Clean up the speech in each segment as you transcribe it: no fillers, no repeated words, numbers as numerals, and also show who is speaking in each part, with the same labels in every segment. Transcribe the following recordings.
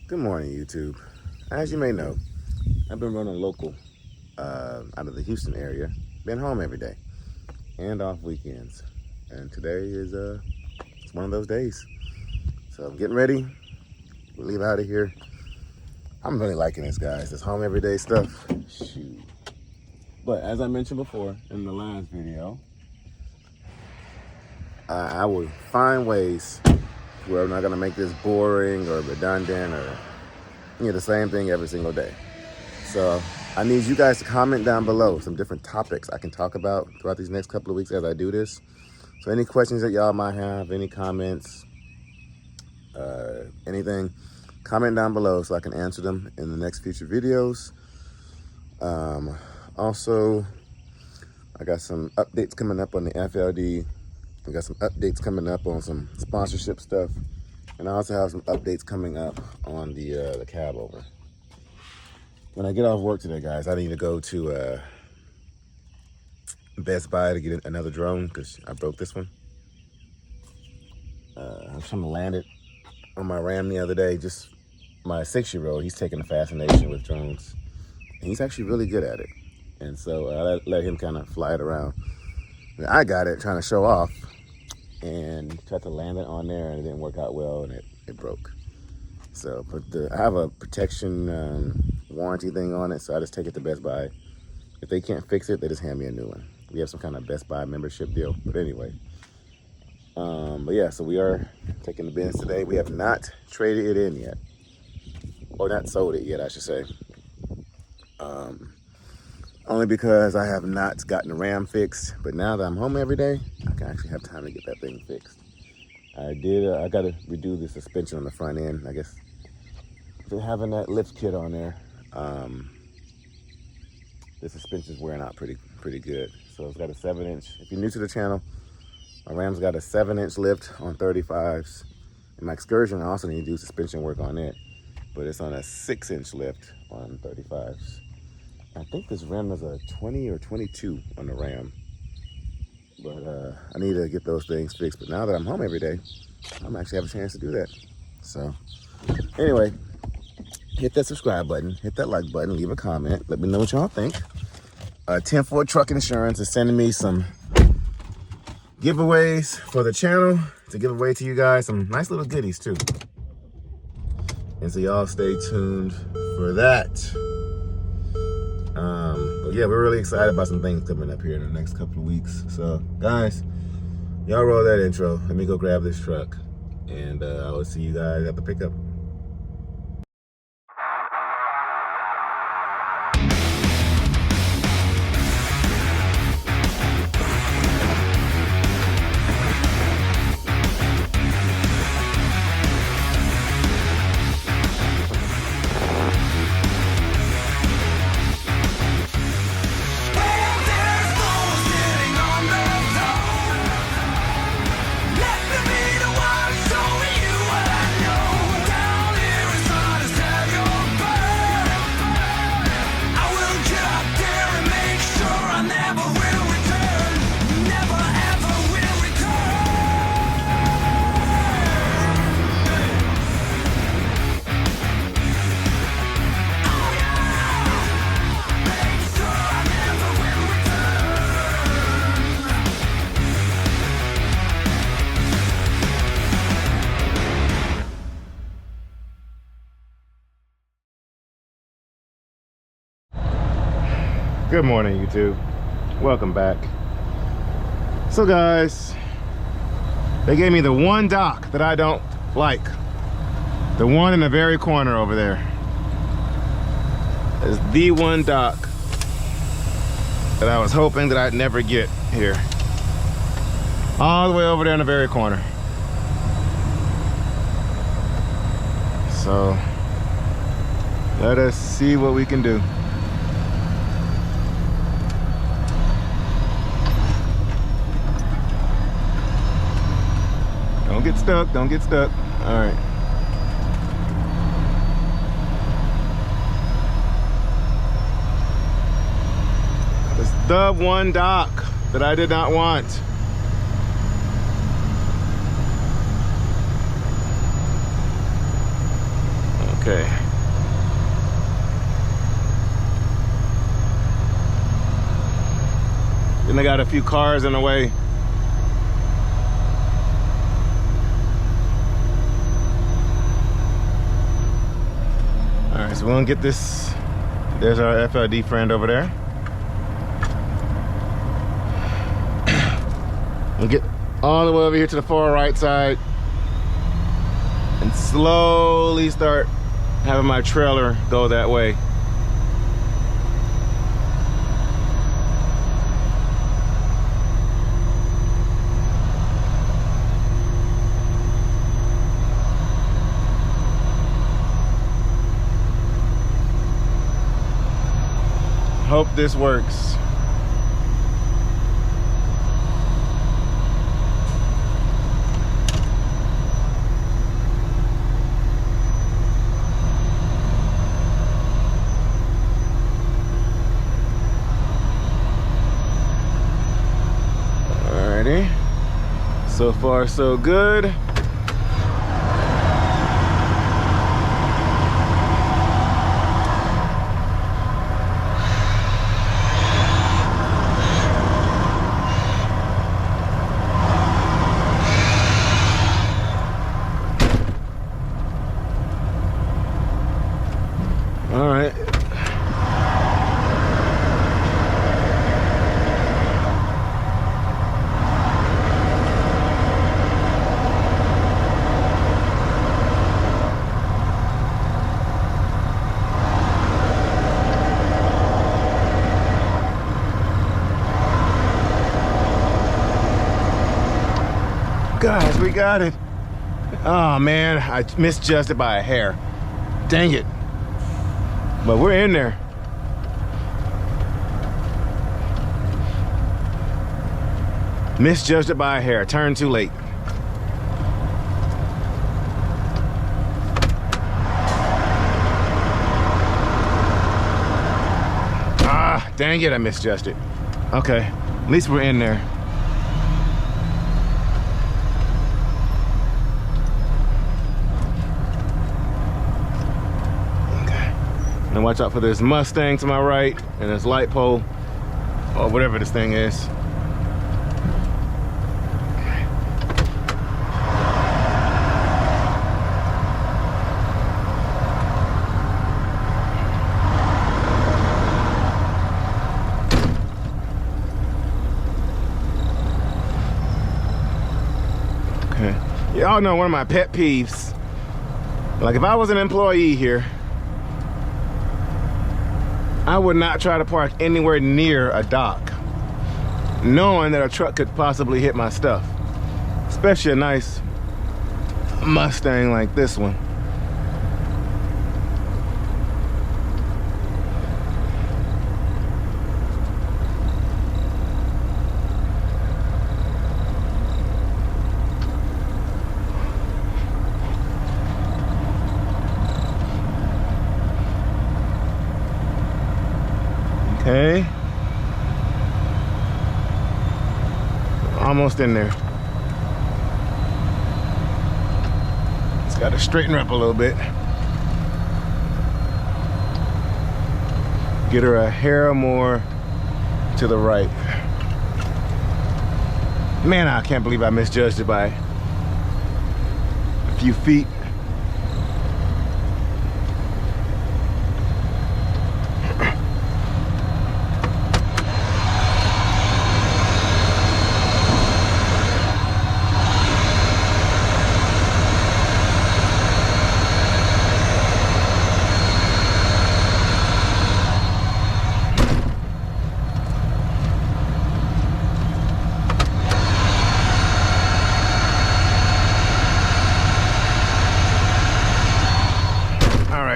Speaker 1: Good morning, YouTube. As you may know, I've been running local out of the Houston area. Been home every day and off weekends. And today is it's one of those days. So I'm getting ready. We'll leave out of here. I'm really liking this, guys. This home everyday stuff. Shoot. But as I mentioned before in the last video, I will find ways where I'm not gonna make this boring or redundant or the same thing every single day. So I need you guys to comment down below some different topics I can talk about throughout these next couple of weeks as I do this. So any questions that y'all might have, any comments, anything, comment down below so I can answer them in the next future videos. Also, I got some updates coming up on the FLD. We got some updates coming up on some sponsorship stuff. And I also have some updates coming up on the cab over. When I get off work today, guys, I need to go to Best Buy to get another drone because I broke this one. I was trying to land it on my Ram the other day. Just my 6-year-old, he's taking a fascination with drones. And he's actually really good at it. And so I let him kind of fly it around. And I got it trying to show off and tried to land it on there and it didn't work out well and it broke. So, but I have a protection warranty thing on it, so I just take it to Best Buy. If they can't fix it, they just hand me a new one. We have some kind of Best Buy membership deal, but anyway. But yeah, so we are taking the Benz today. We have not traded it in yet, or not sold it yet, I should say. Only because I have not gotten the Ram fixed, but now that I'm home every day, I can actually have time to get that thing fixed. I got to redo the suspension on the front end. I guess for having that lift kit on there, the suspension's wearing out pretty good. So it's got a 7-inch. If you're new to the channel, my Ram's got a 7-inch lift on 35s. And my Excursion, I also need to do suspension work on it, but it's on a 6-inch lift on 35s. I think this Ram is a 20 or 22 on the Ram. But I need to get those things fixed. But now that I'm home every day, I'm actually have a chance to do that. So anyway, hit that subscribe button, hit that like button, leave a comment. Let me know what y'all think. 10-4 Truck Insurance is sending me some giveaways for the channel to give away to you guys. Some nice little goodies too. And so y'all stay tuned for that. But yeah, we're really excited about some things coming up here in the next couple of weeks. So guys, y'all roll that intro. Let me go grab this truck and I will see you guys at the pickup. Good morning, YouTube. Welcome back. So guys, they gave me the one dock that I don't like. The one in the very corner over there. It's the one dock that I was hoping that I'd never get here. All the way over there in the very corner. So let us see what we can do. Don't get stuck, don't get stuck. All right. It's the one dock that I did not want. Okay. Then I got a few cars in the way. All right, so we're gonna get this. There's our FLD friend over there. We'll get all the way over here to the far right side and slowly start having my trailer go that way. Hope this works. Alrighty. So far, so good. All right. Guys, we got it. Oh man, I misjudged it by a hair. Dang it. But we're in there. Misjudged it by a hair. Turned too late. Ah, dang it, I misjudged it. Okay, at least we're in there. And watch out for this Mustang to my right and this light pole or whatever this thing is. Okay. Y'all know one of my pet peeves. Like if I was an employee here, I would not try to park anywhere near a dock, knowing that a truck could possibly hit my stuff, especially a nice Mustang like this one. Okay. Almost in there. Just gotta straighten her up a little bit. Get her a hair more to the right. Man, I can't believe I misjudged it by a few feet.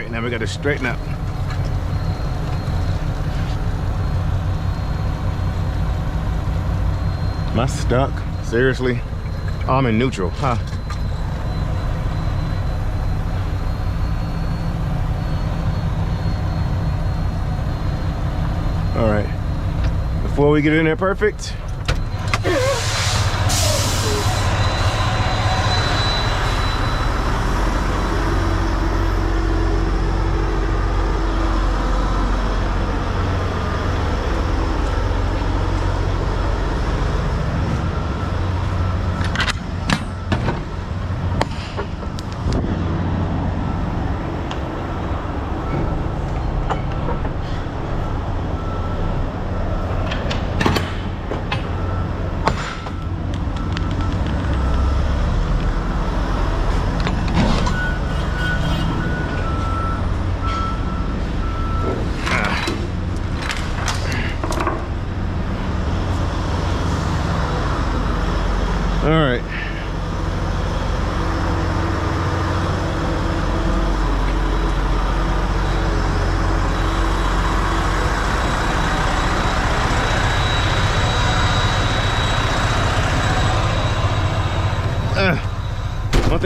Speaker 1: Now we got to straighten up. Am I stuck? Seriously? Oh, I'm in neutral, huh? All right. Before we get in there perfect,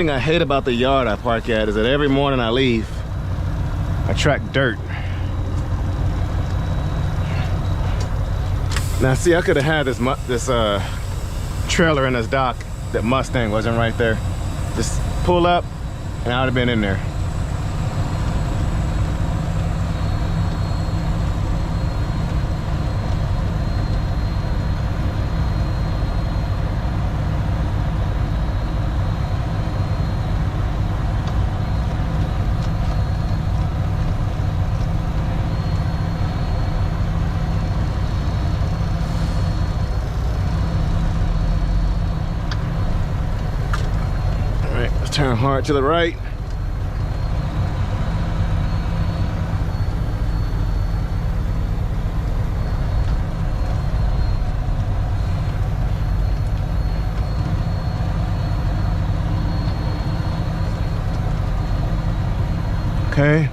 Speaker 1: thing I hate about the yard I park at is that every morning I leave, I track dirt. Now see, I could have had this trailer in this dock. That Mustang wasn't right there. Just pull up and I would have been in there. Turn hard to the right. Okay.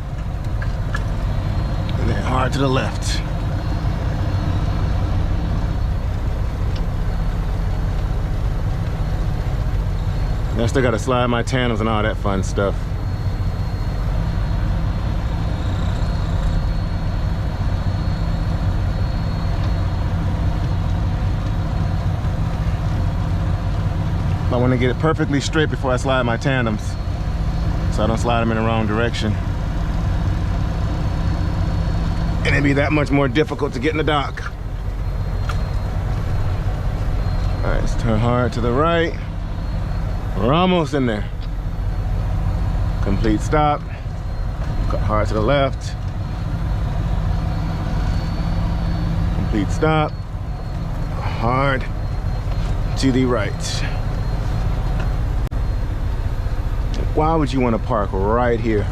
Speaker 1: And then hard to the left. I still gotta slide my tandems and all that fun stuff. I want to get it perfectly straight before I slide my tandems, so I don't slide them in the wrong direction. And it'd be that much more difficult to get in the dock. All right, let's turn hard to the right. We're almost in there. Complete stop. Cut hard to the left. Complete stop. Hard to the right. Why would you want to park right here?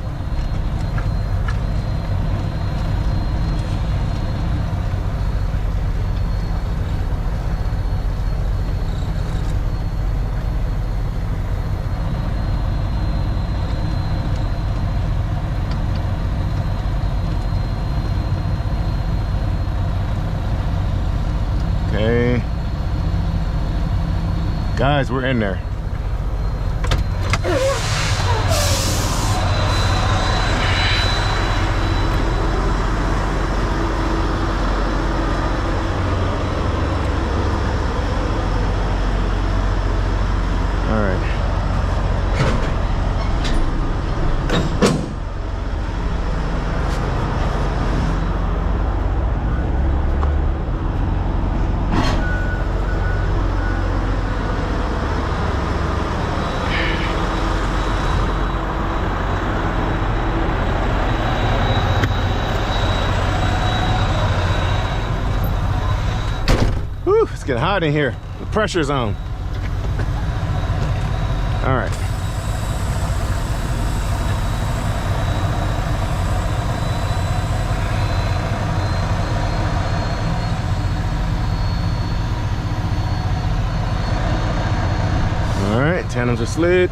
Speaker 1: Okay. Guys, we're in there. It's getting hot in here. The pressure's on. All right. All right, tandems are slid.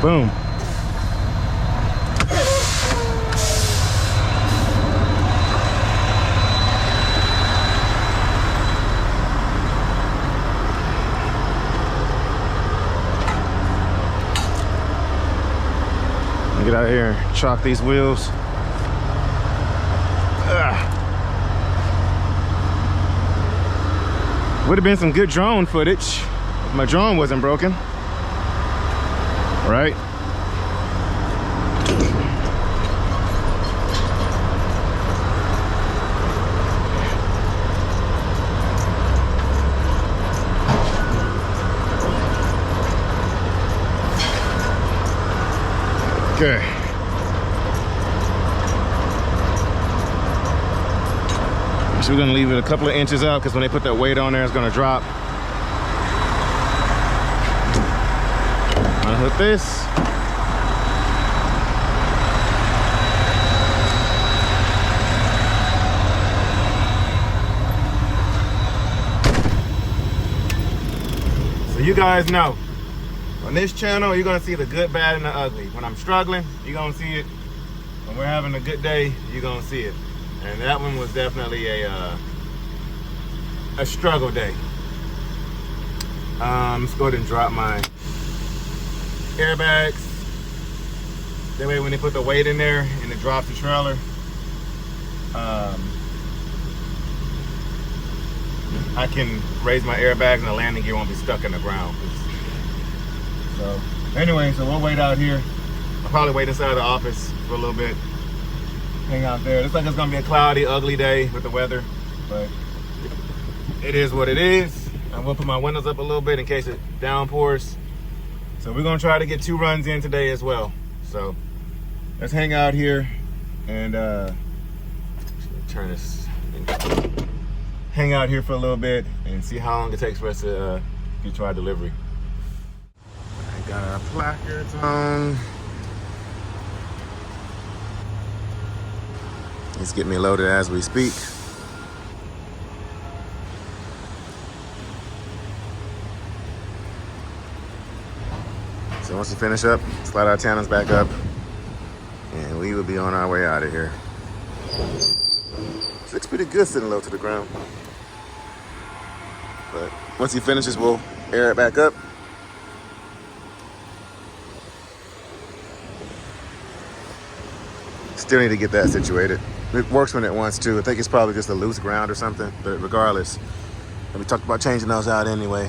Speaker 1: Boom. Get out of here and chalk these wheels. Would have been some good drone footage if my drone wasn't broken. Right? Okay. So we're gonna leave it a couple of inches out because when they put that weight on there, it's gonna drop. Unhook this. So you guys know, on this channel, you're gonna see the good, bad, and the ugly. When I'm struggling, you're gonna see it. When we're having a good day, you're gonna see it. And that one was definitely a struggle day. Let's go ahead and drop my airbags. That way when they put the weight in there and it drops the trailer, I can raise my airbags and the landing gear won't be stuck in the ground. So anyway, so we'll wait out here. I'll probably wait inside the office for a little bit. Hang out there. Looks like it's gonna be a cloudy, ugly day with the weather, but it is what it is. I'm gonna put my windows up a little bit in case it downpours. So we're gonna try to get 2 runs in today as well. So let's hang out here and turn this. Hang out here for a little bit and see how long it takes for us to get to our delivery. I got our placards on. It's getting me loaded as we speak. So once we finish up, slide our antennas back up, and we will be on our way out of here. It looks pretty good sitting low to the ground. But once he finishes, we'll air it back up. Still need to get that situated. It works when it wants to. I think it's probably just a loose ground or something, but regardless, we talked about changing those out anyway.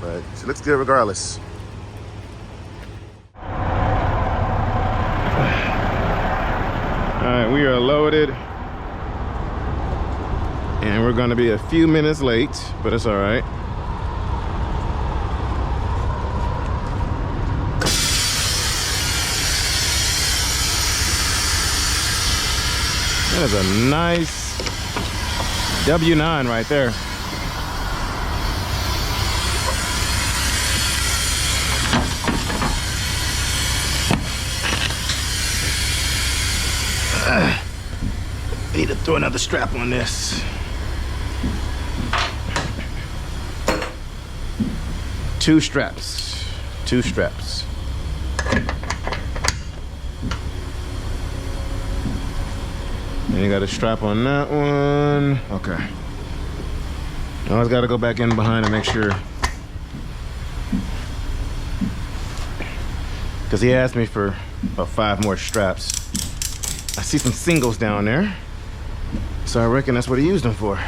Speaker 1: But she looks good regardless. All right, we are loaded. And we're gonna be a few minutes late, but it's all right. That is a nice W9 right there. Need to throw another strap on this. Two straps. And you got a strap on that one. Okay. I always got to go back in behind and make sure. Because he asked me for about 5 more straps. I see some singles down there. So I reckon that's what he used them for.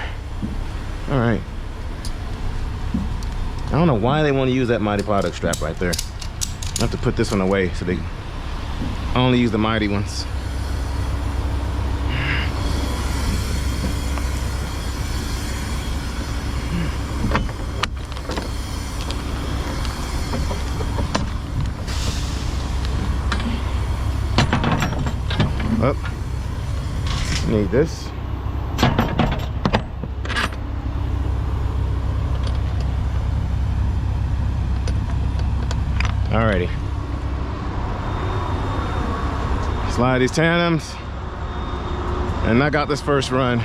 Speaker 1: All right. I don't know why they want to use that MyTee Products strap right there. I have to put this one away so they only use the MyTee ones. Oh, need this. Alrighty. Slide these tandems, and I got this first run.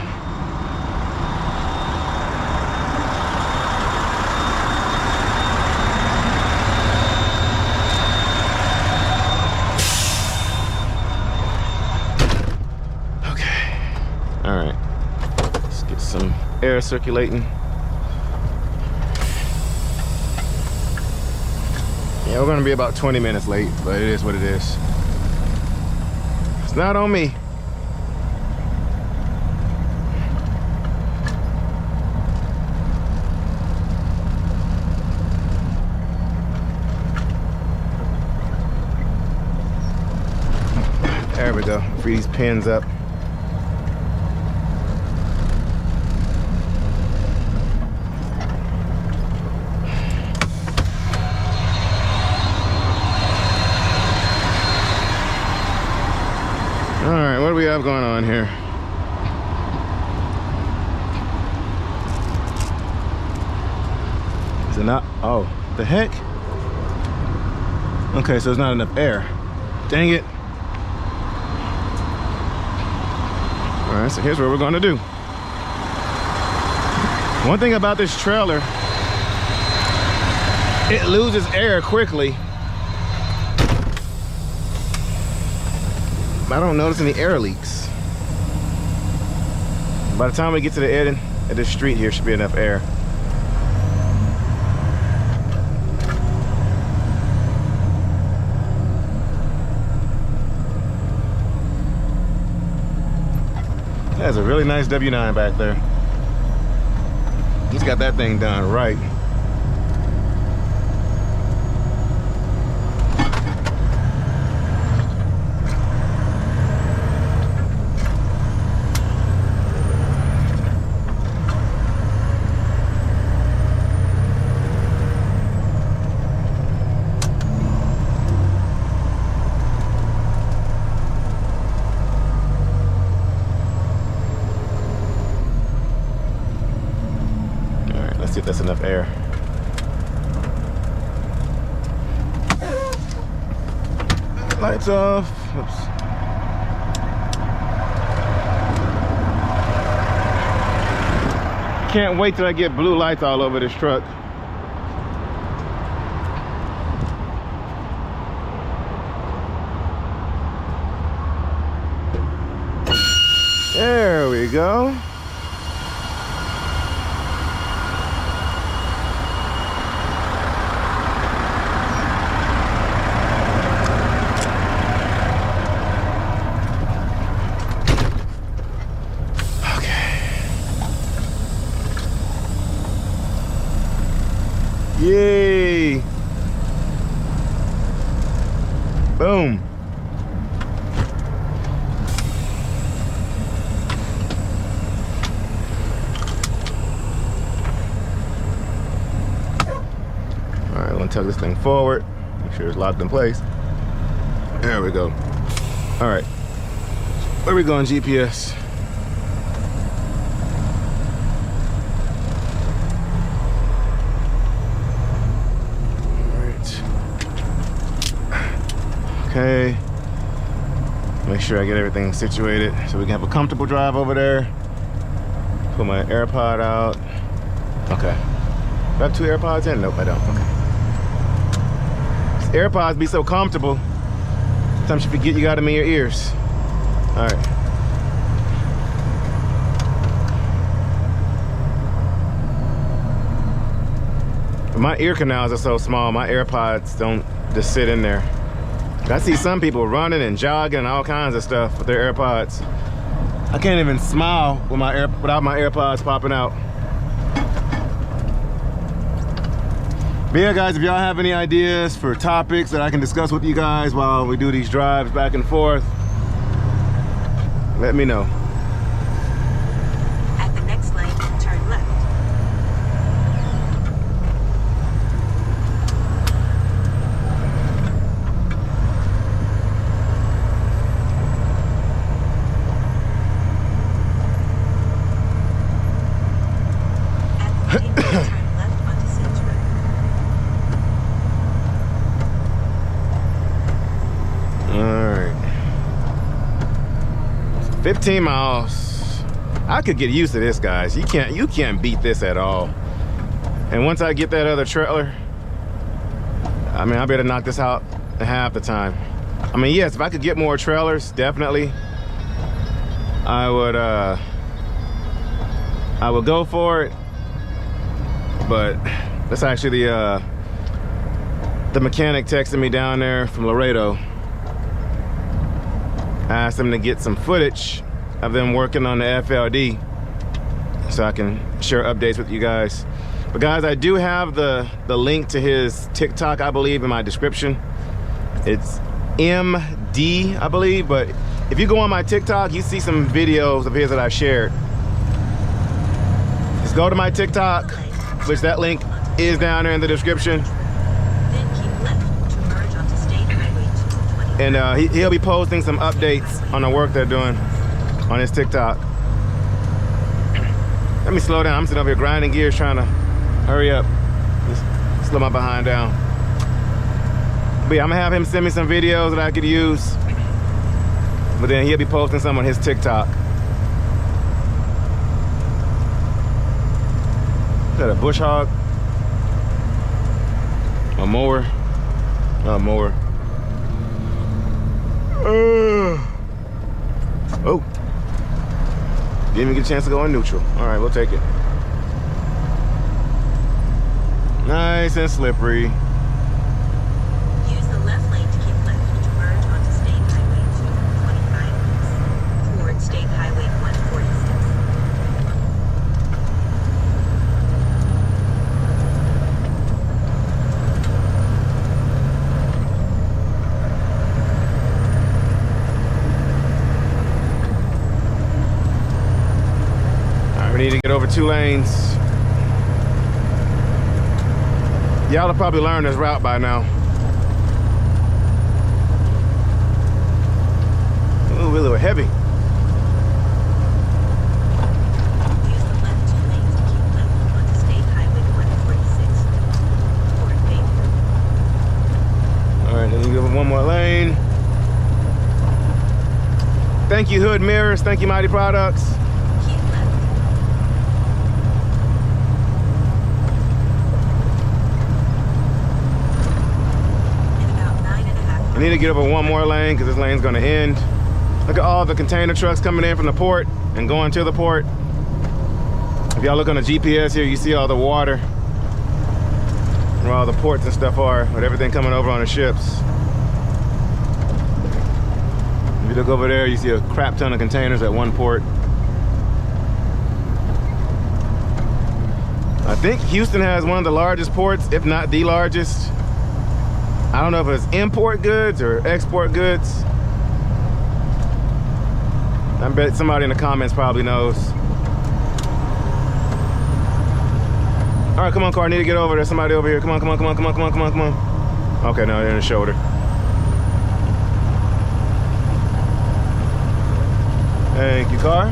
Speaker 1: Air circulating. Yeah, we're gonna be about 20 minutes late, but it is what it is. It's not on me. There we go. Free these pins up. What do we have going on here? Is it not? Oh, the heck? Okay, so there's not enough air. Dang it. All right, so here's what we're gonna do. One thing about this trailer, it loses air quickly. I don't notice any air leaks. By the time we get to the end of this street here, should be enough air. That's a really nice W9 back there. He's got that thing done right. See if that's enough air. Lights off. Oops. Can't wait till I get blue lights all over this truck. There we go. Yay! Boom! Alright, I'm gonna tug this thing forward. Make sure it's locked in place. There we go. Alright. Where are we going, GPS? Okay, make sure I get everything situated so we can have a comfortable drive over there. Put my AirPod out. Okay. Do I have 2 AirPods in? Nope, I don't. Okay. These AirPods be so comfortable. Sometimes you forget you got them in your ears. All right. My ear canals are so small, my AirPods don't just sit in there. I see some people running and jogging and all kinds of stuff with their AirPods. I can't even smile with without my AirPods popping out. But yeah, guys, if y'all have any ideas for topics that I can discuss with you guys while we do these drives back and forth, let me know.
Speaker 2: At the next lane, turn left.
Speaker 1: Alright. 15 miles. I could get used to this, guys. You can't beat this at all. And once I get that other trailer, I mean, I better knock this out in half the time. I mean, yes, if I could get more trailers, definitely I would go for it. But that's actually the mechanic texted me down there from Laredo. I asked them to get some footage of them working on the FLD so I can share updates with you guys. But guys, I do have the link to his TikTok, I believe, in my description. It's MD, I believe, but if you go on my TikTok, you see some videos of his that I've shared. Just go to my TikTok, which that link is down there in the description.
Speaker 2: Then keep left to merge onto State Highway 220.
Speaker 1: And he'll be posting some updates on the work they're doing on his TikTok. Let me slow down. I'm sitting over here grinding gears trying to hurry up. Just slow my behind down. But yeah, I'm gonna have him send me some videos that I could use. But then he'll be posting some on his TikTok. Is that a bush hog? A mower. A mower. Oh. Didn't even get a chance to go in neutral. All right, we'll take it. Nice and slippery.
Speaker 2: Use the left lane to keep left to merge onto State Highway 225 toward State Highway 146.
Speaker 1: We need to get over 2 lanes. Y'all have probably learned this route by now. Ooh, we're a little heavy.
Speaker 2: Use the left 2 lanes to keep left onto State Highway 146 toward Dayton.
Speaker 1: All right, then we give it 1 more lane. Thank you, Hood Mirrors. Thank you, MyTee Products.
Speaker 2: Keep left. In about 9.5
Speaker 1: I need to get over 1 more lane because this lane's gonna end. Look at all the container trucks coming in from the port and going to the port. If y'all look on the GPS here, you see all the water where all the ports and stuff are, with everything coming over on the ships. If you look over there, you see a crap ton of containers at one port. I think Houston has one of the largest ports, if not the largest. I don't know if it's import goods or export goods. I bet somebody in the comments probably knows. All right, come on, car. I need to get over. There's somebody over here. Come on, come on, come on, come on, come on, come on, come on. Okay, no, they're in the shoulder. Thank you, car.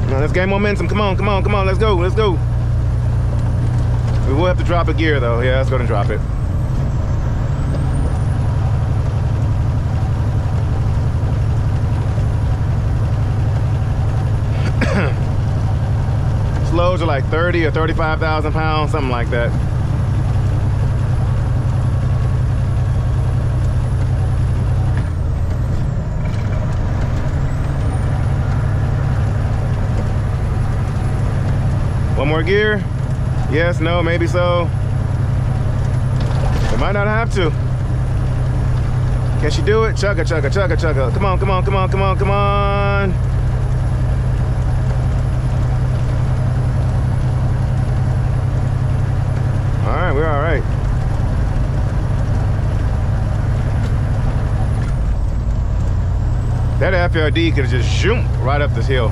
Speaker 1: Now let's gain momentum. Come on, come on, come on. Let's go, let's go. We will have to drop a gear though. Yeah, let's go and drop it. Loads are like 30 or 35,000 pounds, something like that. One more gear? Yes, no, maybe so. We might not have to. Can she do it? Chugga, chugga, chugga, chugga. Come on, come on, come on, come on, come on. All right, we're all right. That FLD could have just zoomed right up this hill.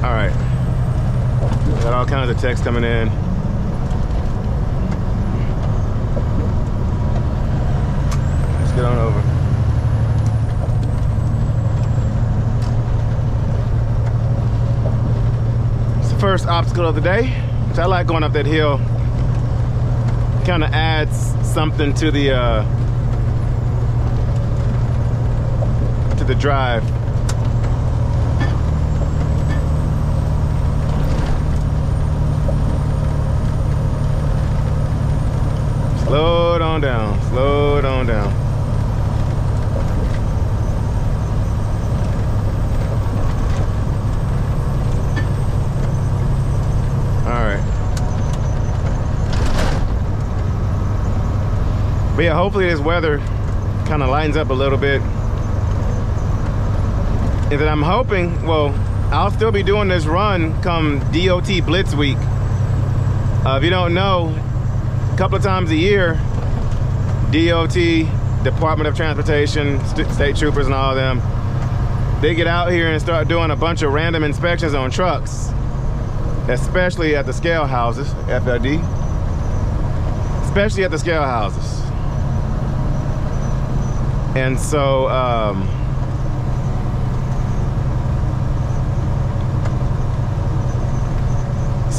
Speaker 1: All right. Got all kinds of text coming in. Let's get on over. First obstacle of the day, which I like going up that hill. Kind of adds something to the drive. Slow it on down, slow it on down. But yeah, hopefully this weather kind of lightens up a little bit. And then I'm hoping, well, I'll still be doing this run come D.O.T. Blitz Week. If you don't know, a couple of times a year, D.O.T., Department of Transportation, state troopers and all of them, they get out here and start doing a bunch of random inspections on trucks, especially at the scale houses, FLD, especially at the scale houses. And so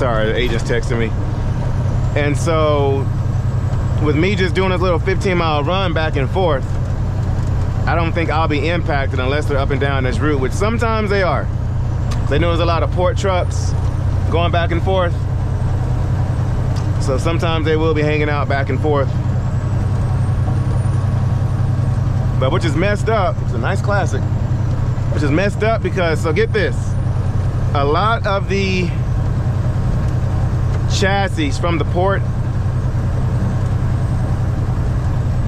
Speaker 1: Sorry, the agent's texting me. And so, with me just doing this little 15-mile run back and forth, I don't think I'll be impacted unless they're up and down this route, which sometimes they are. They know there's a lot of port trucks going back and forth. So sometimes they will be hanging out back and forth. But which is messed up, it's a nice classic, which is messed up because, so get this, a lot of the chassis from the port,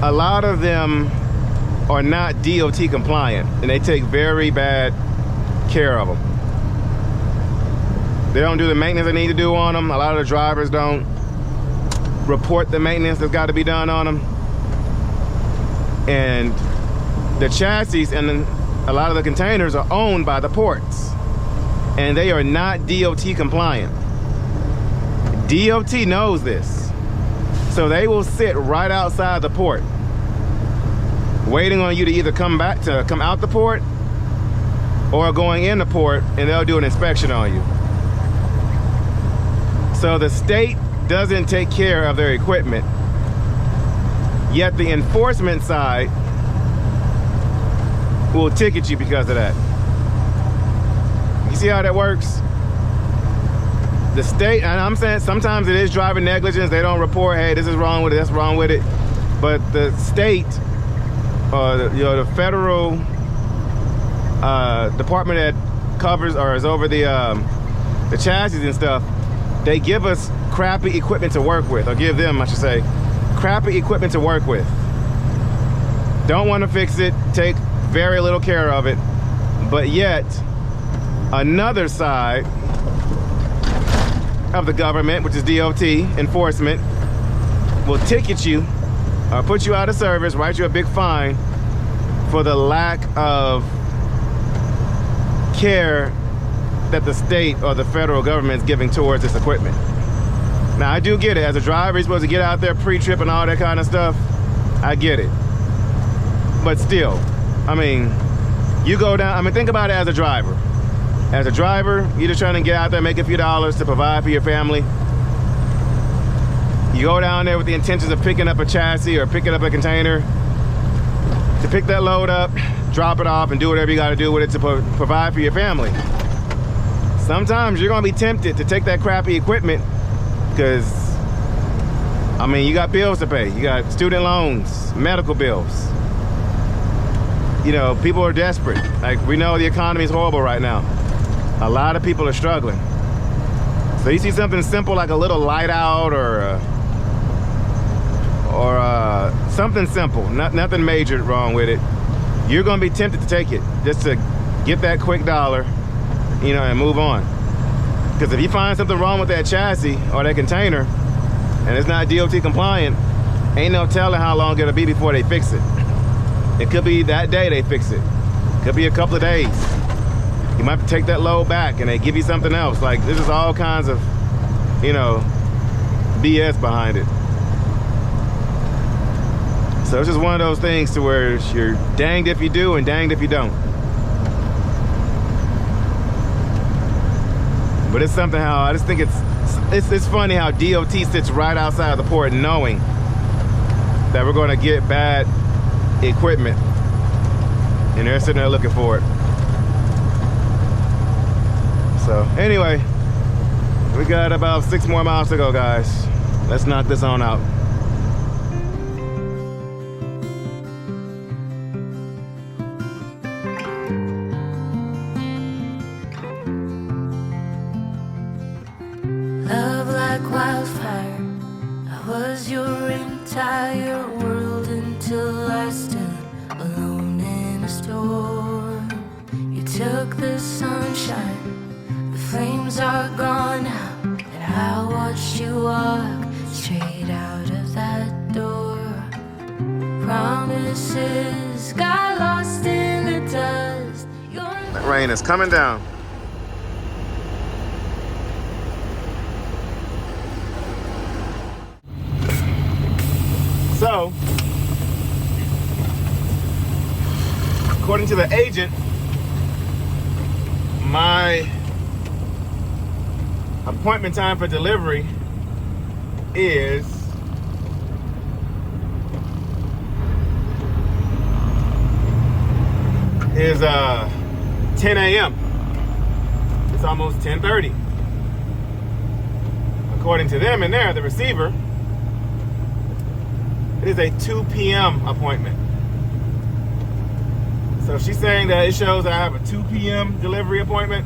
Speaker 1: a lot of them are not DOT compliant, and they take very bad care of them. They don't do the maintenance they need to do on them. A lot of the drivers don't report the maintenance that's got to be done on them. And the chassis and a lot of the containers are owned by the ports, and they are not DOT compliant. DOT knows this, so they will sit right outside the port waiting on you to either come out the port or going in the port, and they'll do an inspection on you. So the state doesn't take care of their equipment, yet the enforcement side will ticket you because of that. You see how that works? The state, and I'm saying sometimes it is driver negligence. They don't report, hey, this is wrong with it, that's wrong with it. But the state, the federal department that covers or is over the chassis and stuff, they give us crappy equipment to work with, or give them, I should say, crappy equipment to work with. Don't want to fix it, take very little care of it, but yet another side of the government, which is DOT enforcement, will ticket you or put you out of service, write you a big fine for the lack of care that the state or the federal government is giving towards this equipment. Now, I do get it. As a driver, you're supposed to get out there pre-trip and all that kind of stuff. I get it. But still, I mean, you go down, I mean, think about it as a driver. As a driver, you're just trying to get out there, make a few dollars to provide for your family. You go down there with the intentions of picking up a chassis or picking up a container to pick that load up, drop it off, and do whatever you got to do with it to provide for your family. Sometimes you're going to be tempted to take that crappy equipment because, I mean, you got bills to pay. You got student loans, medical bills. You know, people are desperate. Like, we know the economy is horrible right now. A lot of people are struggling. So you see something simple like a little light out or something simple, nothing major wrong with it, you're going to be tempted to take it just to get that quick dollar, you know, and move on. Because if you find something wrong with that chassis or that container and it's not DOT compliant, ain't no telling how long it'll be before they fix it. It could be that day they fix it. Could be a couple of days. You might have to take that load back and they give you something else. Like, this is all kinds of, you know, BS behind it. So it's just one of those things to where you're danged if you do and danged if you don't. But it's something how, I just think it's funny how DOT sits right outside the port knowing that we're gonna get bad equipment. And they're sitting there looking for it. So anyway, we got about 6 more miles to go, guys. Let's knock this on out.
Speaker 3: Love like wildfire, I was your entire world until I stood alone in a storm. You took the sunshine, the flames are gone now, and I watched you walk straight out of that door. Promises got lost in the dust.
Speaker 1: That rain is coming down. So, according to the agent, my appointment time for delivery is 10 a.m. It's almost 10:30. According to them and there, the receiver, it is a 2 p.m. appointment. So she's saying that it shows that I have a 2 p.m. delivery appointment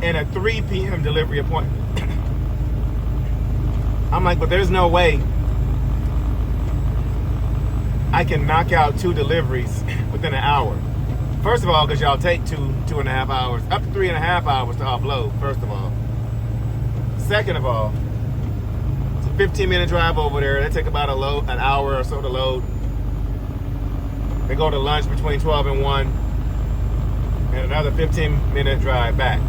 Speaker 1: and a 3 p.m. delivery appointment. I'm like, but there's no way I can knock out 2 deliveries within an hour. First of all, because y'all take 2.5 hours, up to 3.5 hours to offload, first of all. Second of all, it's a 15-minute drive over there. They take about an hour or so to load. They go to lunch between 12 and 1, and another 15-minute drive back.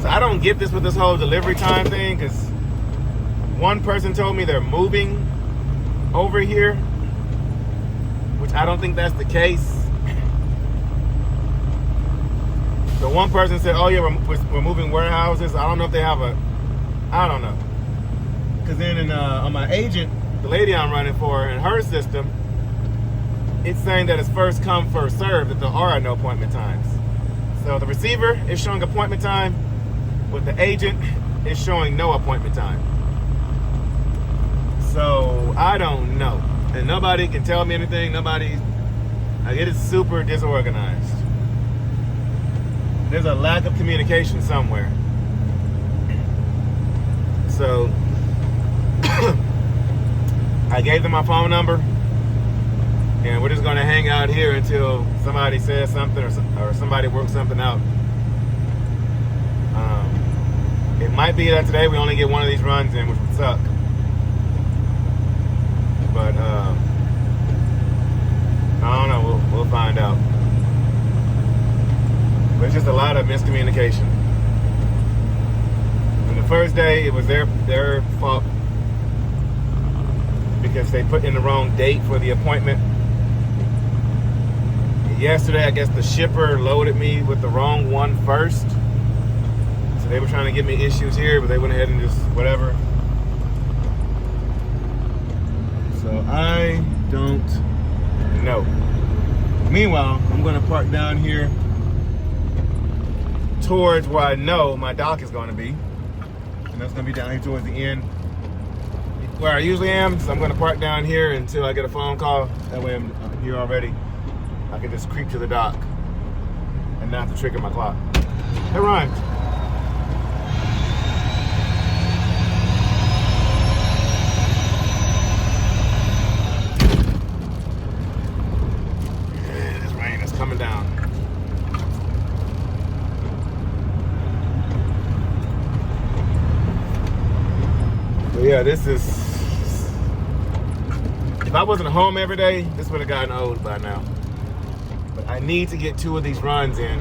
Speaker 1: So I don't get this with this whole delivery time thing, because one person told me they're moving over here, which I don't think that's the case. The one person said, oh yeah, we're moving warehouses. I don't know if they have I don't know. Because then on my agent, the lady I'm running for, in her system, it's saying that it's first come, first served, that there are no appointment times. So the receiver is showing appointment time. With the agent, it's showing no appointment time. So I don't know. And nobody can tell me anything. It is super disorganized. There's a lack of communication somewhere. So I gave them my phone number, and we're just gonna hang out here until somebody says something or somebody works something out. It might be that today we only get one of these runs in, which would suck. But I don't know. We'll find out. But it's just a lot of miscommunication. And the first day, it was their fault because they put in the wrong date for the appointment. Yesterday, I guess the shipper loaded me with the wrong one first. So they were trying to give me issues here, but they went ahead and just whatever. So I don't know. Meanwhile, I'm going to park down here towards where I know my dock is going to be. And that's going to be down here towards the end where I usually am. So I'm going to park down here until I get a phone call. That way I'm here already. I can just creep to the dock and not have to trigger my clock. It rhymes. Coming down. But yeah, this is, if I wasn't home every day, this would have gotten old by now. But I need to get 2 of these runs in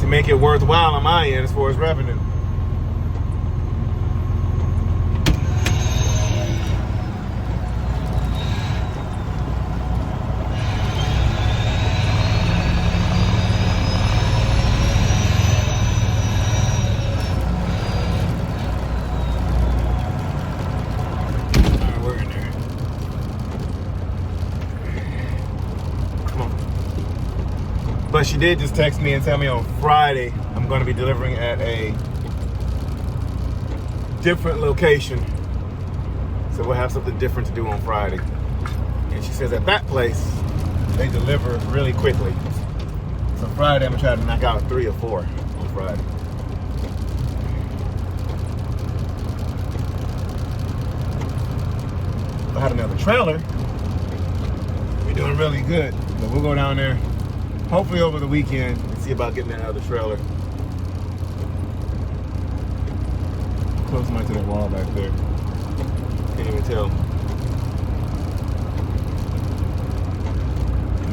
Speaker 1: to make it worthwhile on my end as far as revenue. But she did just text me and tell me on Friday I'm going to be delivering at a different location. So we'll have something different to do on Friday. And she says at that place, they deliver really quickly. So Friday, I'm going to try to knock out 3 or 4 on Friday. If I had another trailer, we're doing really good. But we'll go down there hopefully over the weekend and see about getting that other trailer. Close mic to that wall back there. Can't even tell.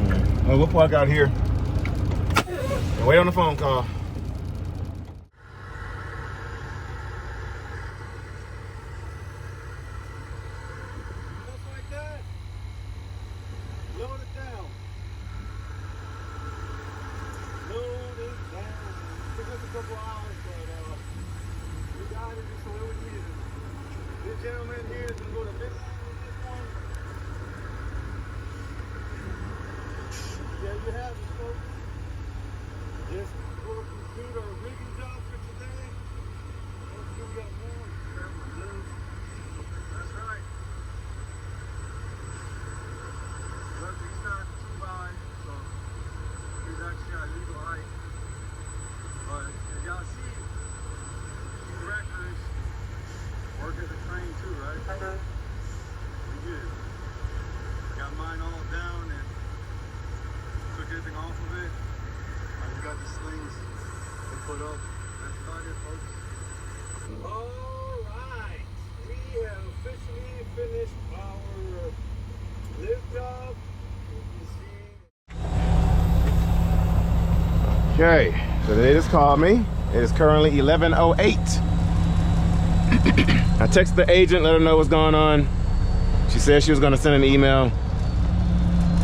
Speaker 1: Alright. Well, we'll park out here and wait on the phone call.
Speaker 4: Just like that. Load it down. Load it couple hours, but we got it just the way we needed it. This gentleman here is going to go to midnight with this one. There you have it, folks. This will conclude our rigging job for today. Hopefully we got more. That's right. He's not too high, so he's actually at legal height. But as y'all see, these wreckers work as a crane too, right? We good. Got mine all down and took everything off of it. We got the slings to put up. That's about it, folks. Alright, we have officially finished our lift job.
Speaker 1: Okay, so they just called me. It is currently 11:08. I texted the agent, let her know what's going on. She said she was gonna send an email.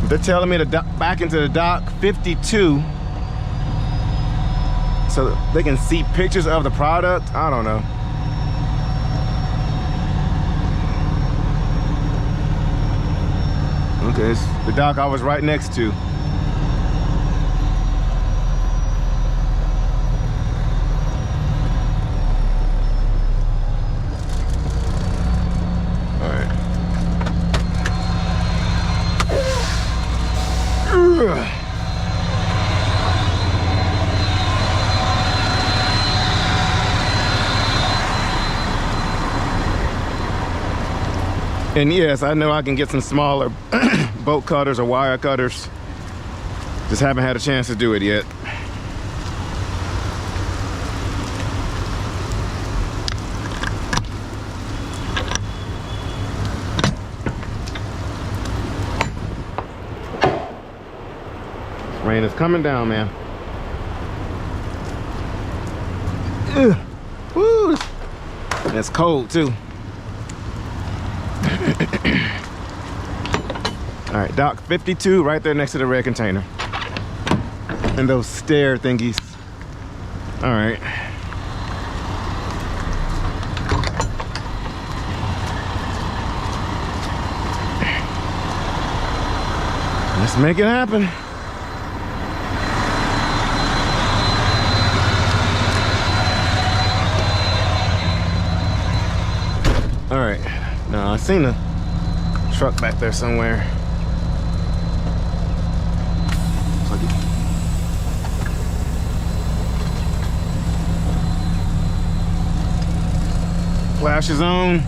Speaker 1: They're telling me to back into the dock 52 so they can see pictures of the product. I don't know. Okay, it's the dock I was right next to. And yes, I know I can get some smaller bolt cutters or wire cutters. Just haven't had a chance to do it yet. Rain is coming down, man. Ugh. Woo. And it's cold too. All right, dock 52 right there next to the red container. And those stair thingies. All right. Let's make it happen. All right, now I seen a truck back there somewhere. Flash is on.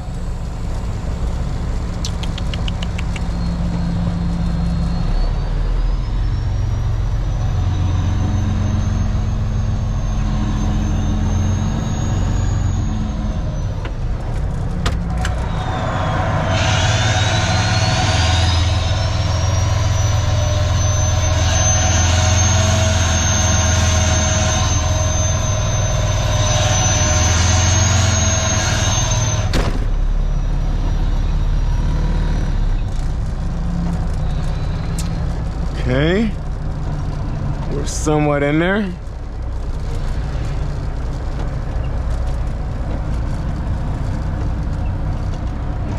Speaker 1: Okay, we're somewhat in there.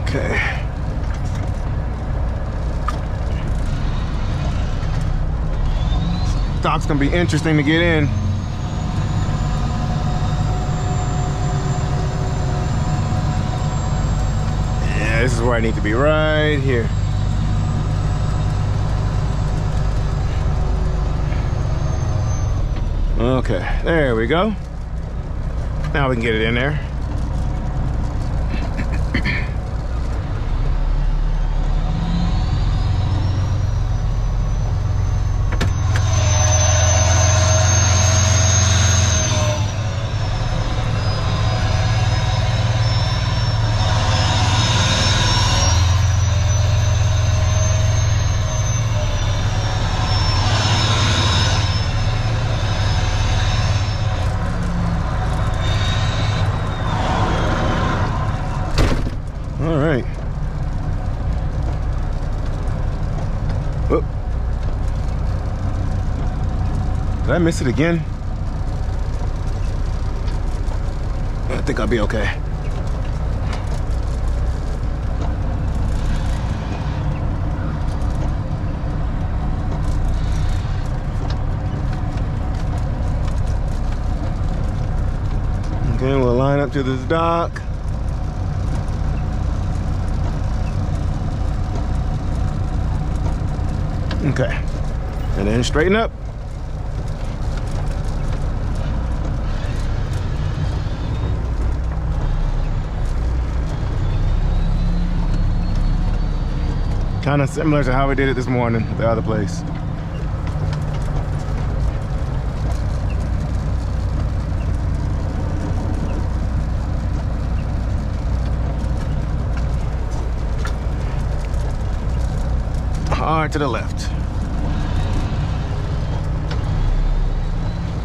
Speaker 1: Okay. Dock's gonna be interesting to get in. Yeah, this is where I need to be, right here. Okay, there we go. Now we can get it in there. Did I miss it again? think I'll be okay. Okay, we'll line up to this dock. Okay, and then straighten up. Kind of similar to how we did it this morning at the other place. Hard to the left.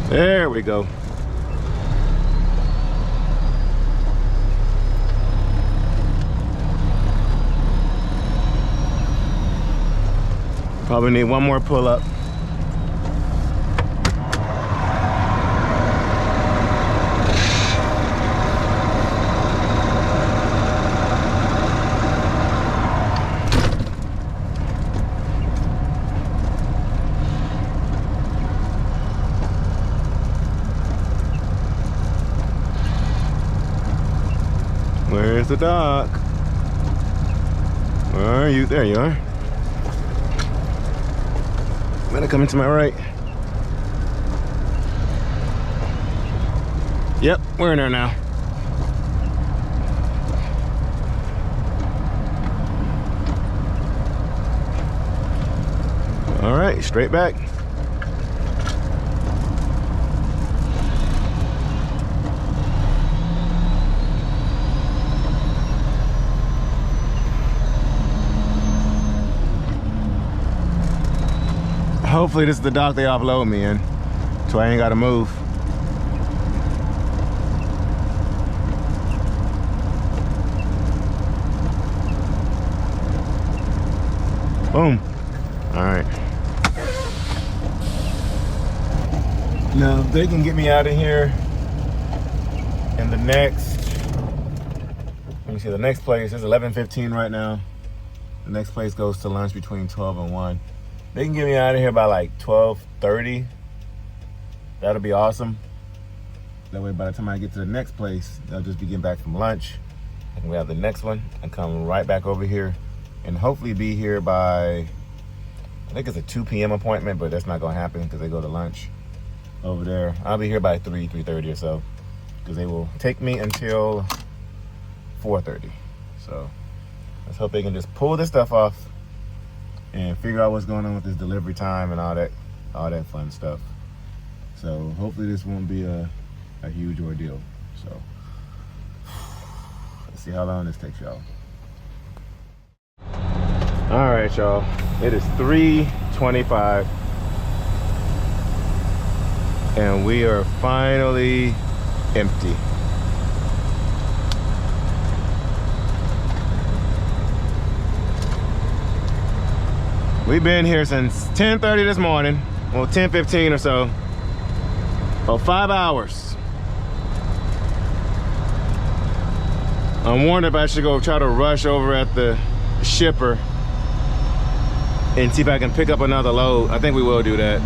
Speaker 1: There we go. Probably need one more pull up. Where's the dock? Where are you? There you are. Better come into my right. Yep, we're in there now. All right, straight back. Hopefully this is the dock they offload me in, so I ain't gotta move. Boom. All right. Now, if they can get me out of here in the next, let me see, the next place is 11:15 right now. The next place goes to lunch between 12 and 1. They can get me out of here by like 12:30. That'll be awesome. That way, by the time I get to the next place, they'll just be getting back from lunch. And we have the next one and come right back over here and hopefully be here by, I think it's a 2 p.m. appointment, but that's not gonna happen because they go to lunch over there. I'll be here by 3:30 or so because they will take me until 4:30. So let's hope they can just pull this stuff off and figure out what's going on with this delivery time and all that fun stuff. So hopefully this won't be a huge ordeal. So let's see how long this takes y'all. All right, y'all. It is 3:25 and we are finally empty. We've been here since 10:30 this morning, well 10:15 or so. Oh, 5 hours. I'm wondering if I should go try to rush over at the shipper and see if I can pick up another load. I think we will do that.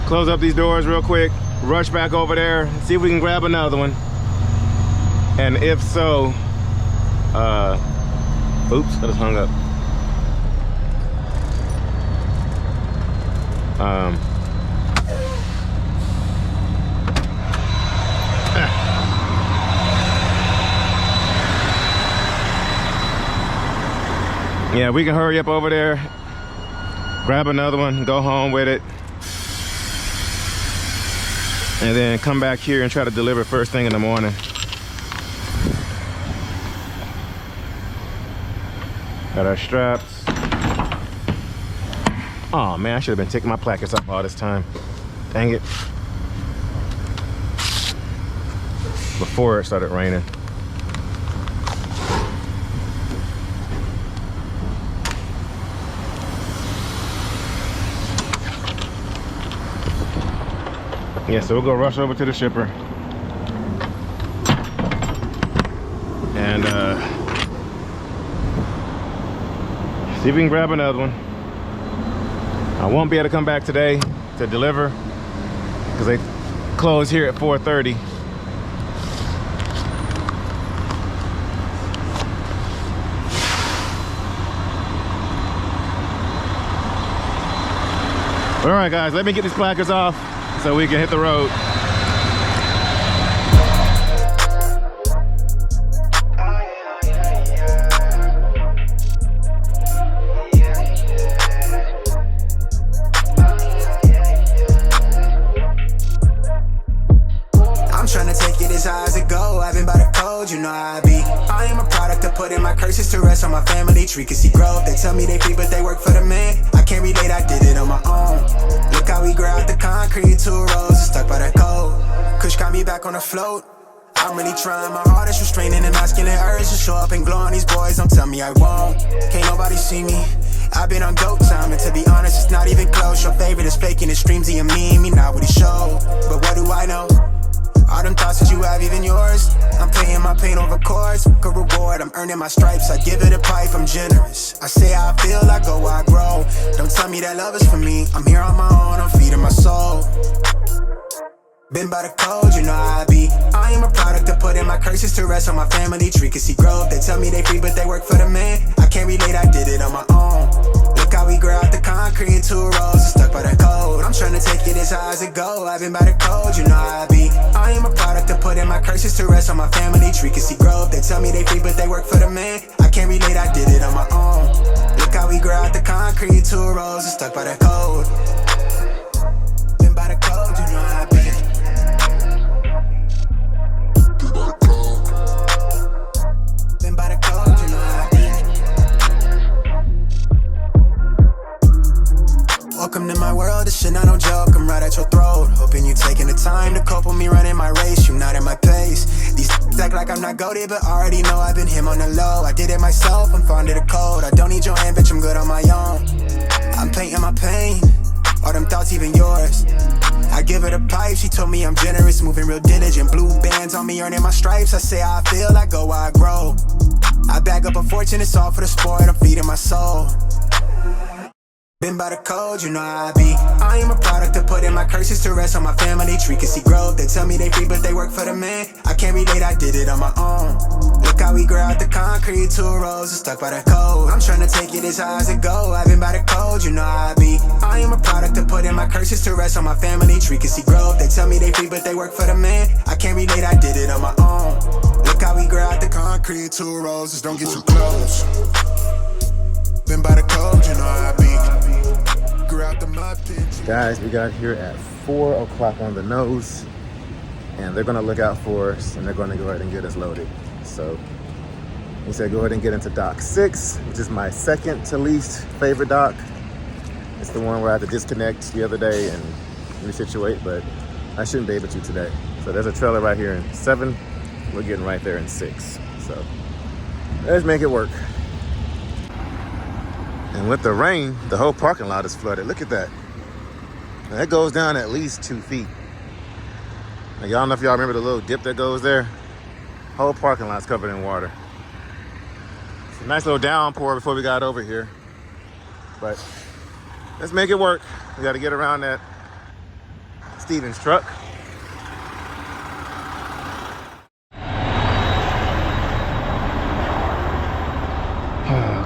Speaker 1: Close up these doors real quick, rush back over there, see if we can grab another one. And if so, oops, I just hung up. Yeah, we can hurry up over there, grab another one, go home with it, and then come back here and try to deliver first thing in the morning. Got our straps. Oh man, I should have been taking my plackets up all this time. Dang it. Before it started raining. Yeah, so we'll go rush over to the shipper and see if we can grab another one. I won't be able to come back today to deliver because they close here at 4:30. All right, guys, let me get these placards off so we can hit the road.
Speaker 5: I'm trying to take it as high as it go. I've been by the code, you know how I be. I am a product of putting my curses to rest on my family tree. Can see growth, they tell me they free, but they work for the man. I can't relate, I did it on my own. Look how we grow out the concrete, 2 rows, stuck by that code. Kush got me back on the float. I'm really trying my hardest, restraining the masculine urge to show up and glow on these boys. Don't tell me I won't. Can't nobody see me. I've been on GOAT time, and to be honest, it's not even close. Your favorite is faking, it streams to your meme, me not what he show. But what do I know? All them thoughts that you have, even yours. I'm paying my pain over chords. Good reward, I'm earning my stripes. I give it a pipe, I'm generous. I say how I feel, I go where I grow. Don't tell me that love is for me. I'm here on my own, I'm feeding my soul. Been by the code, you know how I be. I am a product of putting my curses to rest on my family tree. Can see growth, they tell me they free, but they work for the man. I can't relate, I did it on my own. Look how we grow out the concrete, 2 rows, stuck by the code. I'm trying to take it as high as it go. I've been by the code, you know how I be. I am a product of putting my curses to rest on my family tree. Can see growth, they tell me they free, but they work for the man. I can't relate, I did it on my own. Look how we grow out the concrete, 2 rows, stuck by the code. Been by the code, you know how I be. Been by the code, you know how I be. Welcome to my world, this shit not no joke, I'm right at your throat. Hoping you taking the time to cope with me running my race, you not in my pace. These act like I'm not goated, but already know I've been him on the low. I did it myself, I'm fond of the code. I don't need your hand, bitch, I'm good on my own. I'm painting my pain, all them thoughts even yours. I give it a pipe, she told me I'm generous, moving real diligent. Blue bands on me, earning my stripes. I say how I feel, I go where I grow. I bag up a fortune, it's all for the sport, I'm feeding my soul. Been by the code, you know how I be. I am a product of putting my curses to rest on my family tree. Can see growth, they tell me they free, but they work for the man. I can't relate, I did it on my own. Look how we grow out the concrete, 2 rows, stuck by the code. I'm trying to take it as high as it go. I've been by the code, you know how I be. I am a product of putting my curses to rest on my family tree. Can see growth, they tell me they free, but they work for the man. I can't relate, I did it on my own. Look how we grow out the concrete, 2 rows, just don't get too close. Been by the code, you know how I be.
Speaker 1: Guys, we got here at 4 o'clock on the nose, and they're gonna look out for us, and they're gonna go ahead and get us loaded. So he said go ahead and get into dock 6, which is my second to least favorite dock. It's the one where I had to disconnect the other day and resituate, but I shouldn't be able to today. So there's a trailer right here in 7. We're getting right there in 6. So let's make it work. And with the rain, the whole parking lot is flooded. Look at that. Now, that goes down at least 2 feet. Now, y'all know if y'all remember the little dip that goes there? Whole parking lot's covered in water. It's a nice little downpour before we got over here. But let's make it work. We got to get around that Stevens truck.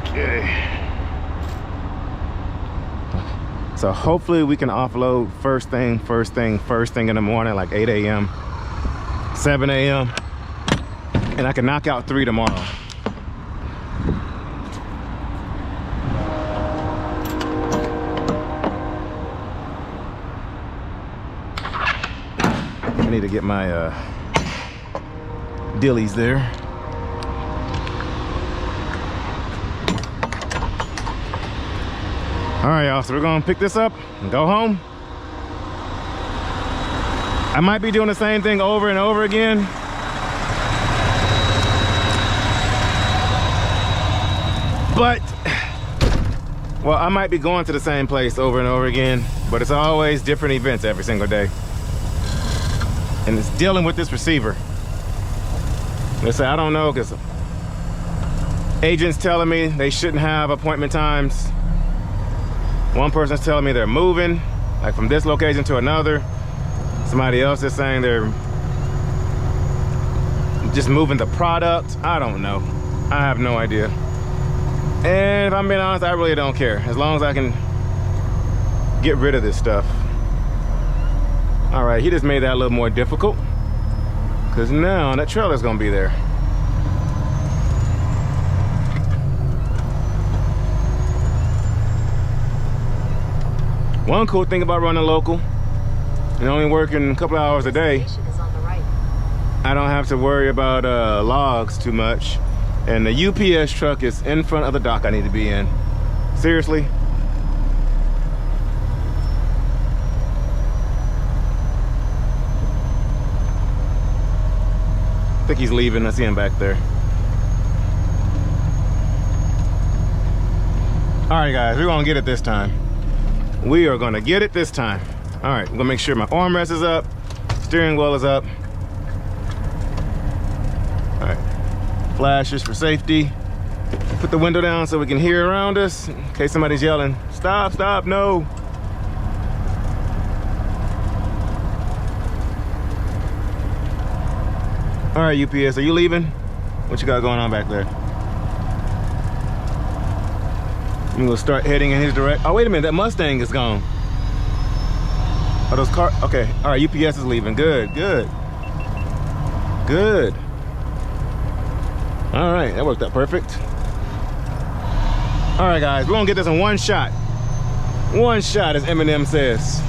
Speaker 1: Okay. So hopefully we can offload first thing in the morning, like 8 a.m., 7 a.m. And I can knock out 3 tomorrow. I need to get my dillies there. All right, y'all, so we're gonna pick this up and go home. I might be doing the same thing over and over again. But, well, I might be going to the same place over and over again, but it's always different events every single day. and it's dealing with this receiver. They say, I don't know, because agents telling me they shouldn't have appointment times. One person's telling me they're moving, like from this location to another. Somebody else is saying they're just moving the product. I don't know. I have no idea. And if I'm being honest, I really don't care. As long as I can get rid of this stuff. All right, he just made that a little more difficult, because now that trailer's gonna be there. One cool thing about running local and only working a couple hours a day, I don't have to worry about logs too much. And the UPS truck is in front of the dock I need to be in. Seriously. I think he's leaving. I see him back there. All right, guys, we're gonna get it this time. We are gonna get it this time. All right, I'm gonna make sure my armrest is up, steering wheel is up. All right, flashes for safety. Put the window down so we can hear around us in case somebody's yelling, stop, stop, no. All right, UPS, are you leaving? What you got going on back there? I'm gonna start heading in his direction. Oh, wait a minute, that Mustang is gone. Are those cars? Okay, all right, UPS is leaving. Good, good. Good. All right, that worked out perfect. All right, guys, we're gonna get this in one shot. One shot, as Eminem says.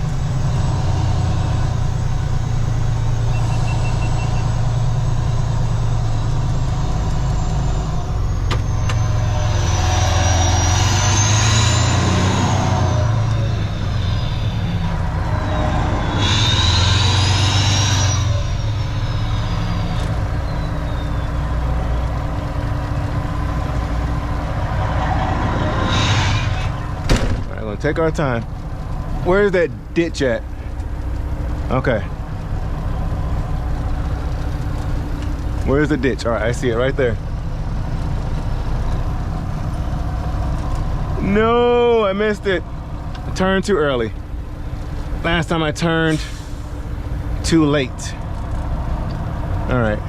Speaker 1: Take our time. Where's that ditch at? Okay. Where's the ditch? All right, I see it right there. No, I missed it. I turned too early. Last time I turned too late. All right.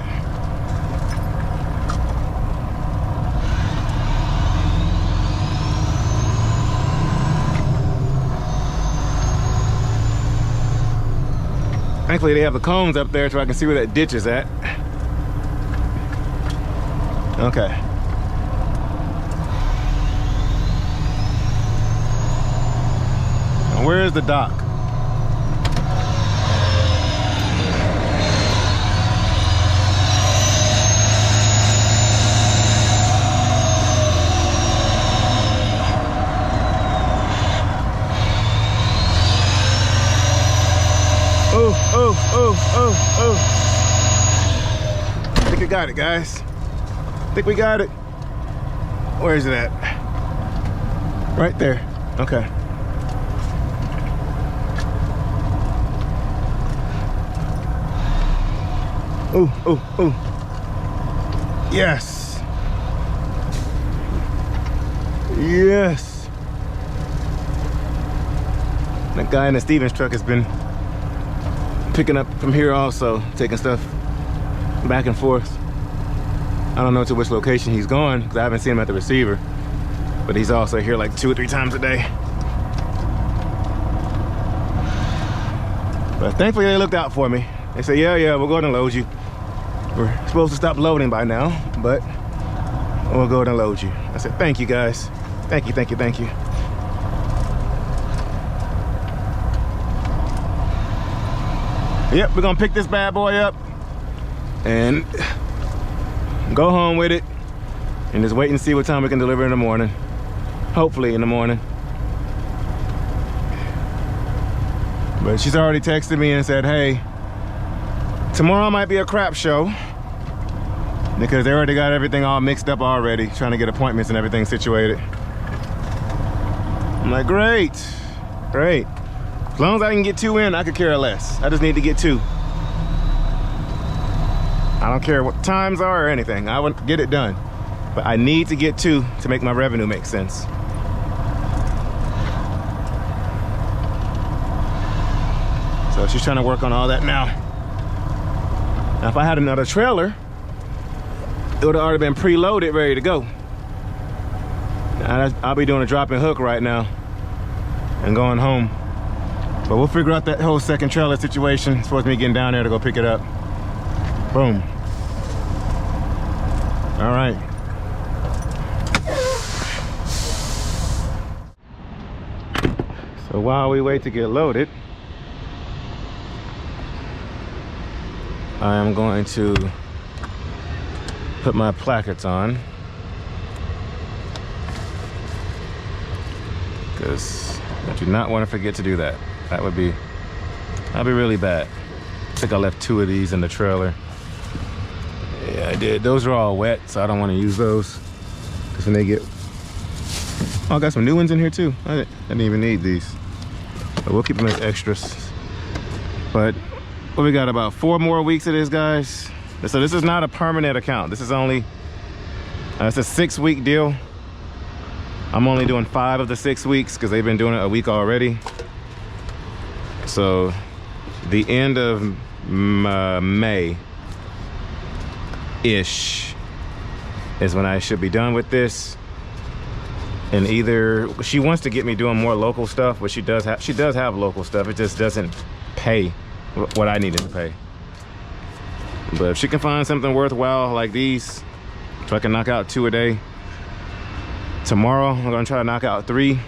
Speaker 1: Thankfully, they have the cones up there so I can see where that ditch is at. Okay. Now, where's the dock? Oh. I think we got it, guys. I think we got it. Where is it at? Right there. Okay. Oh. Yes. Yes. That guy in the Stevens truck has been picking up from here also, taking stuff back and forth. I don't know to which location he's going because I haven't seen him at the receiver, but he's also here like 2 or 3 times a day. But thankfully they looked out for me. They said, yeah, we'll go ahead and load you. We're supposed to stop loading by now, but we'll go ahead and load you. I said, thank you guys. Thank you. Yep, we're gonna pick this bad boy up and go home with it and just wait and see what time we can deliver in the morning. Hopefully in the morning. But she's already texted me and said, hey, tomorrow might be a crap show because they already got everything all mixed up already, trying to get appointments and everything situated. I'm like, great. As long as I can get 2 in, I could care less. I just need to get 2. I don't care what times are or anything. I would get it done. But I need to get 2 to make my revenue make sense. So she's trying to work on all that now. Now, if I had another trailer, it would have already been preloaded, ready to go. Now, I'll be doing a drop and hook right now and going home. But we'll figure out that whole second trailer situation as far as me getting down there to go pick it up. Boom. All right. So while we wait to get loaded, I am going to put my plackets on, because I do not want to forget to do that. That'd be really bad. I think I left 2 of these in the trailer. Yeah, I did. Those are all wet, so I don't want to use those. Because when they get... Oh, I got some new ones in here too. I didn't even need these. But we'll keep them as extras. But we got about 4 more weeks of this, guys. So this is not a permanent account. This is only... it's a 6-week deal. I'm only doing 5 of the 6 weeks because they've been doing it a week already. So the end of May-ish is when I should be done with this. And either she wants to get me doing more local stuff, but she does have local stuff. It just doesn't pay what I needed to pay. But if she can find something worthwhile like these, so I can knock out 2 a day. Tomorrow I'm gonna try to knock out 3.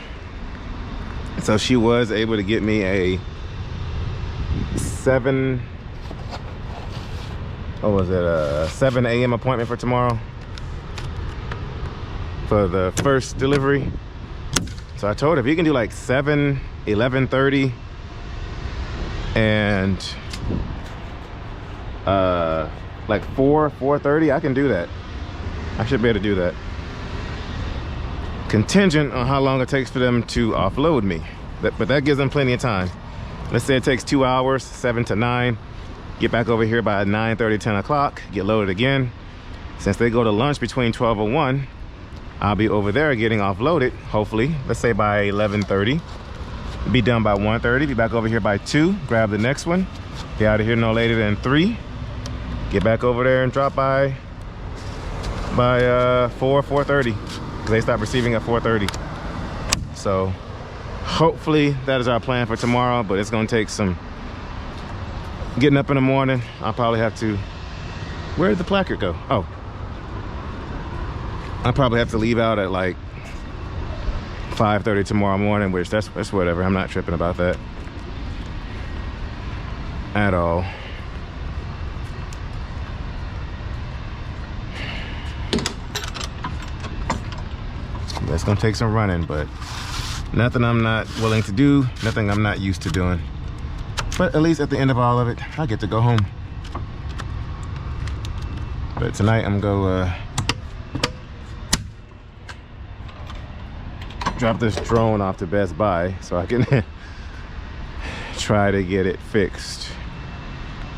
Speaker 1: So she was able to get me a 7 a.m. appointment for tomorrow for the first delivery. So I told her, if you can do like 7, 11:30 and like 4:30, I can do that. I should be able to do that. Contingent on how long it takes for them to offload me. But that gives them plenty of time. Let's say it takes 2 hours, 7 to 9. Get back over here by 9:30, 10 o'clock, get loaded again. Since they go to lunch between 12 and 1, I'll be over there getting offloaded, hopefully, let's say by 11:30. Be done by 1:30, be back over here by 2, grab the next one, be out of here no later than 3. Get back over there and drop by 4:30, because they stop receiving at 4:30. So hopefully that is our plan for tomorrow, but it's gonna take some getting up in the morning. I'll probably have to, where did the placard go? Oh, I'll probably have to leave out at like 5:30 tomorrow morning, which that's whatever. I'm not tripping about that at all. That's gonna take some running, but nothing I'm not willing to do, nothing I'm not used to doing. But at least at the end of all of it, I get to go home. But tonight I'm gonna drop this drone off to Best Buy so I can try to get it fixed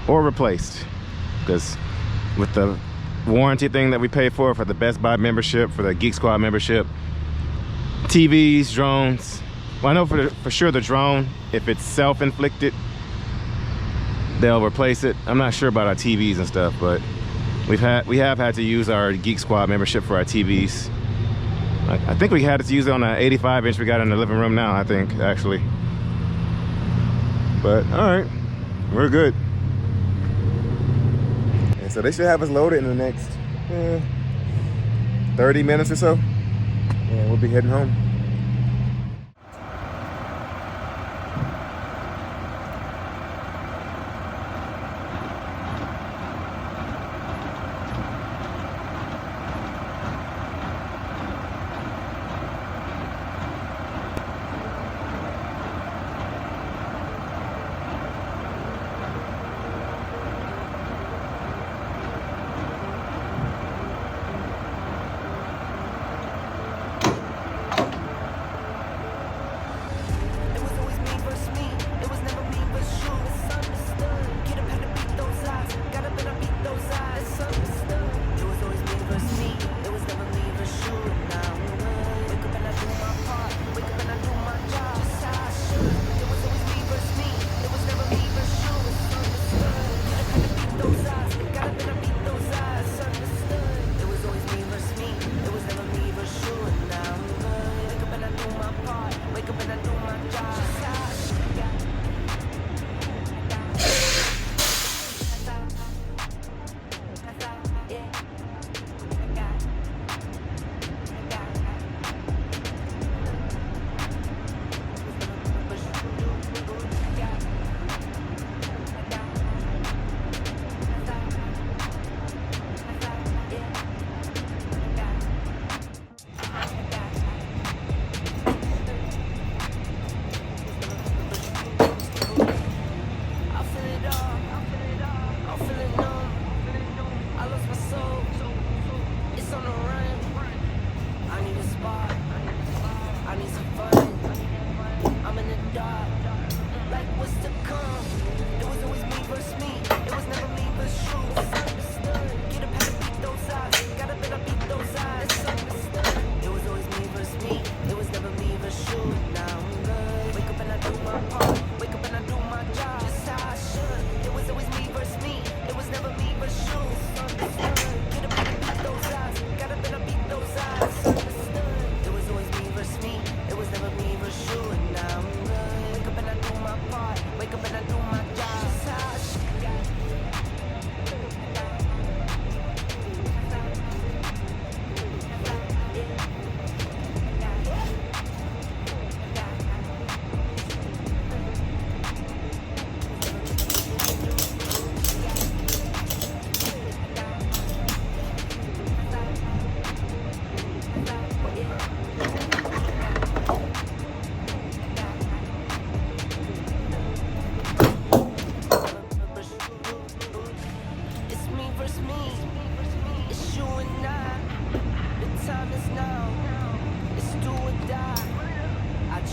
Speaker 1: or replaced. Because with the warranty thing that we pay for the Best Buy membership, for the Geek Squad membership, TVs, drones, well, I know for sure the drone, if it's self-inflicted, they'll replace it. I'm not sure about our TVs and stuff, but we have had to use our Geek Squad membership for our TVs. I think we had to use it on an 85-inch we got in the living room now, I think, actually. But all right, we're good. And so they should have us loaded in the next 30 minutes or so, and we'll be heading home.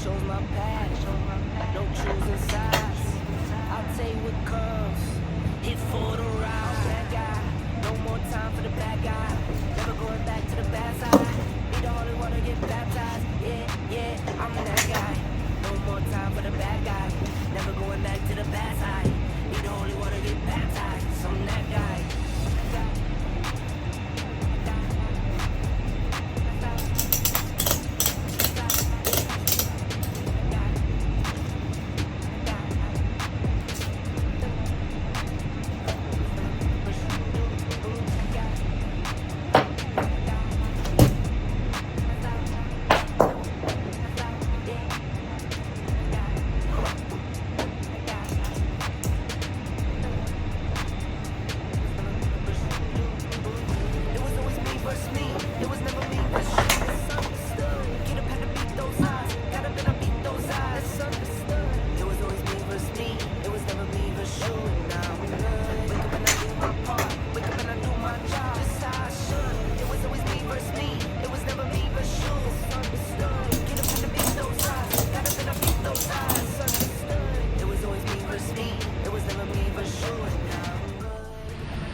Speaker 3: shows my past. No choosing sides. I'll take what comes. Hit for the ride. Bad guy. No more time for the bad guy. Never going back to the bad side. Be the only one to get baptized. Yeah, I'm that guy. No more time for the bad guy. Never going back to the bad side. Be the only one to get baptized. I'm that guy.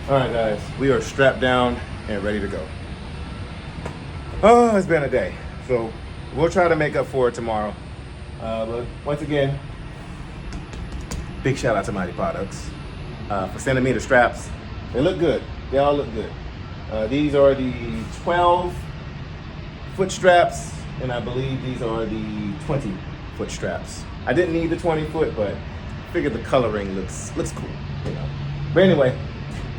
Speaker 1: All right, guys, we are strapped down and ready to go. Oh, it's been a day. So we'll try to make up for it tomorrow. But once again, big shout out to MyTee Products for sending me the straps. They look good. They all look good. These are the 12-foot straps, and I believe these are the 20-foot straps. I didn't need the 20-foot, but I figured the coloring looks cool, you know. But anyway,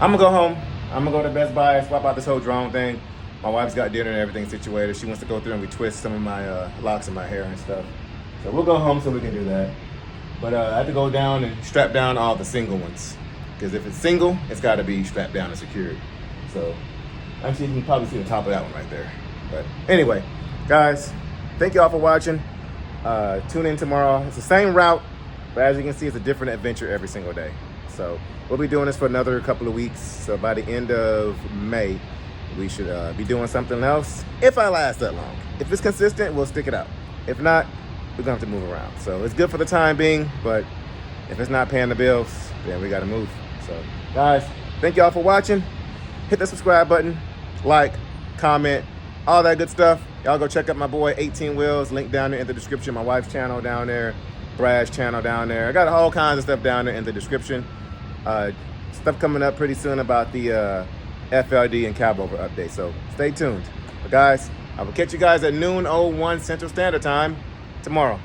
Speaker 1: I'm gonna go home. I'm gonna go to Best Buy, swap out this whole drone thing. My wife's got dinner and everything situated. She wants to go through and retwist some of my locks in my hair and stuff. So we'll go home so we can do that. But I have to go down and strap down all the single ones. Because if it's single, it's gotta be strapped down and secured. So actually you can probably see the top of that one right there. But anyway, guys, thank you all for watching. Tune in tomorrow. It's the same route, but as you can see, it's a different adventure every single day. So we'll be doing this for another couple of weeks. So by the end of May, we should be doing something else, if I last that long. If it's consistent, we'll stick it out. If not, we're gonna have to move around. So it's good for the time being, but if it's not paying the bills, then we gotta move. So guys, thank y'all for watching. Hit the subscribe button, like, comment, all that good stuff. Y'all go check out my boy 18 Wheels, link down there in the description. My wife's channel down there, Brad's channel down there. I got all kinds of stuff down there in the description. Stuff coming up pretty soon about the FLD and cab over update, so stay tuned. But guys, I will catch you guys at noon 01 Central Standard Time tomorrow.